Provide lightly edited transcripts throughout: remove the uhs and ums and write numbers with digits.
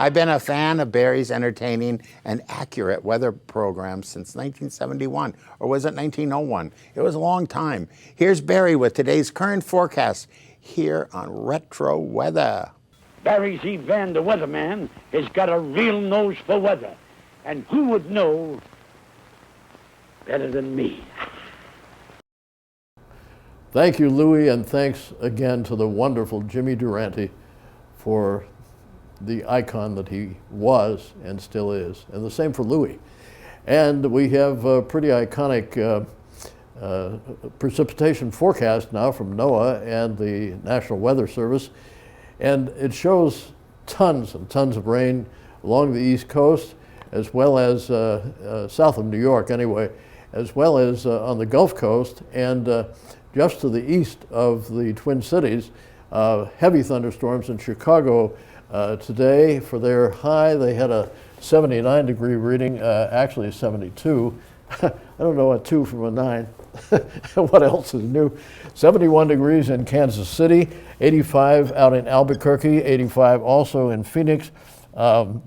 I've been a fan of Barry's entertaining and accurate weather programs since 1971, or was it 1901? It was a long time. Here's Barry with today's current forecast here on Retro Weather. Barry ZeVan, the weatherman, has got a real nose for weather. And who would know better than me? Thank you, Louie, and thanks again to the wonderful Jimmy Durante for the icon that he was and still is, and the same for Louie. And we have a pretty iconic precipitation forecast now from NOAA and the National Weather Service, and it shows tons and tons of rain along the East Coast, as well as south of New York anyway, as well as on the Gulf Coast, and just to the east of the Twin Cities, heavy thunderstorms in Chicago today. For their high, they had a 79-degree reading, actually 72. I don't know, a 2 from a 9. What else is new? 71 degrees in Kansas City, 85 out in Albuquerque, 85 also in Phoenix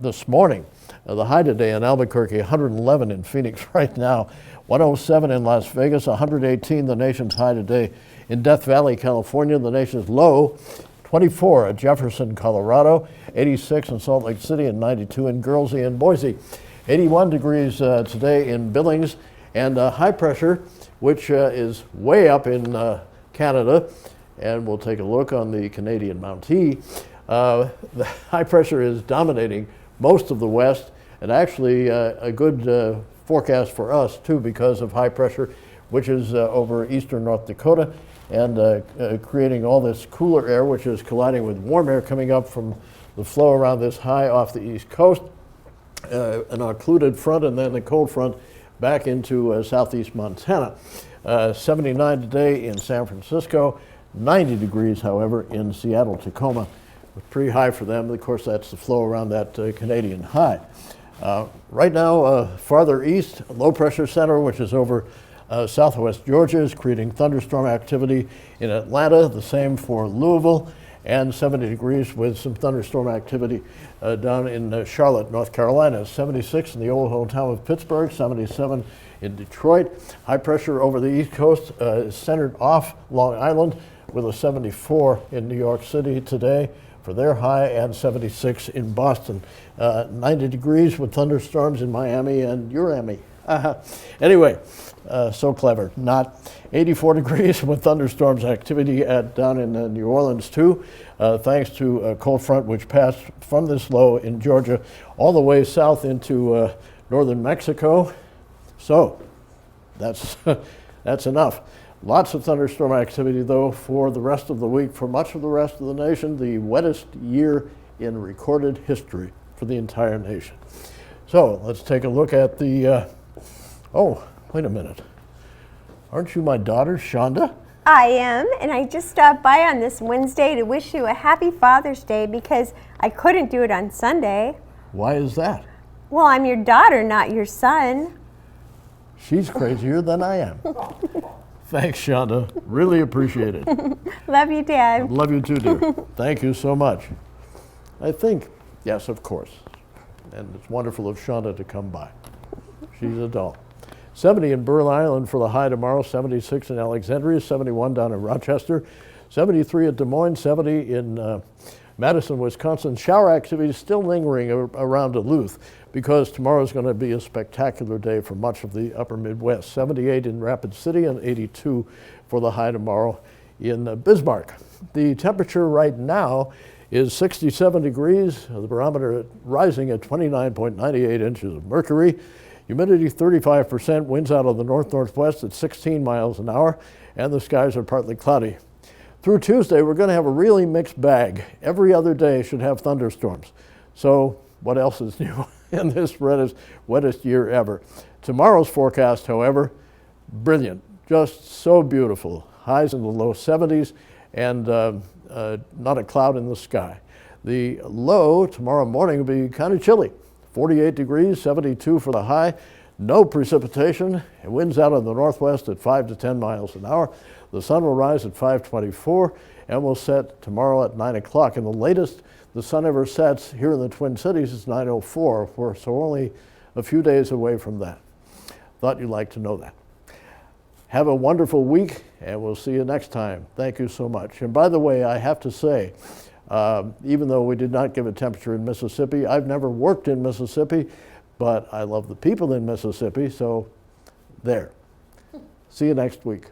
this morning. The high today in Albuquerque, 111 in Phoenix right now, 107 in Las Vegas, 118 the nation's high today in Death Valley, California, the nation's low, 24 at Jefferson, Colorado, 86 in Salt Lake City, and 92 in Guernsey and Boise. 81 degrees today in Billings, and high pressure, which is way up in Canada, and we'll take a look on the Canadian Mountie. The high pressure is dominating most of the west, and actually a good forecast for us too, because of high pressure, which is over eastern North Dakota, and creating all this cooler air, which is colliding with warm air coming up from the flow around this high off the east coast, an occluded front, and then the cold front back into southeast Montana. 79 today in San Francisco, 90 degrees, however, in Seattle, Tacoma. Pretty high for them. Of course, that's the flow around that Canadian high. Right now, farther east, low pressure center, which is over southwest Georgia, is creating thunderstorm activity in Atlanta, the same for Louisville, and 70 degrees with some thunderstorm activity down in Charlotte, North Carolina. 76 in the old hometown of Pittsburgh, 77 in Detroit. High pressure over the East Coast is centered off Long Island with a 74 in New York City today for their high, and 76 in Boston. 90 degrees with thunderstorms in Miami and Urami. Anyway, so clever. Not 84 degrees with thunderstorms activity down in New Orleans too, thanks to a cold front which passed from this low in Georgia all the way south into northern Mexico. So that's enough. Lots of thunderstorm activity, though, for the rest of the week, for much of the rest of the nation, the wettest year in recorded history for the entire nation. So let's take a look at the, oh, wait a minute. Aren't you my daughter, Shonda? I am, and I just stopped by on this Wednesday to wish you a happy Father's Day because I couldn't do it on Sunday. Why is that? Well, I'm your daughter, not your son. She's crazier than I am. Thanks, Shonda. Really appreciate it. Love you, Dad. Love you too, dear. Thank you so much. I think, yes, of course. And it's wonderful of Shonda to come by. She's a doll. 70 in Burr Island for the high tomorrow, 76 in Alexandria, 71 down in Rochester, 73 at Des Moines, 70 in Madison, Wisconsin. Shower activity is still lingering around Duluth because tomorrow is going to be a spectacular day for much of the upper Midwest. 78 in Rapid City and 82 for the high tomorrow in Bismarck. The temperature right now is 67 degrees, the barometer rising at 29.98 inches of mercury. Humidity 35%, winds out of the north-northwest at 16 miles an hour, and the skies are partly cloudy. Through Tuesday, we're going to have a really mixed bag. Every other day should have thunderstorms. So what else is new in this wettest year ever? Tomorrow's forecast, however, brilliant, just so beautiful. Highs in the low 70s and not a cloud in the sky. The low tomorrow morning will be kind of chilly. 48 degrees, 72 for the high. No precipitation. It winds out of the northwest at 5 to 10 miles an hour. The sun will rise at 5:24 and will set tomorrow at 9 o'clock. And the latest the sun ever sets here in the Twin Cities is 9:04. We're so only a few days away from that. Thought you'd like to know that. Have a wonderful week, and we'll see you next time. Thank you so much. And by the way, I have to say, even though we did not give a temperature in Mississippi, I've never worked in Mississippi, but I love the people in Mississippi, so there. See you next week.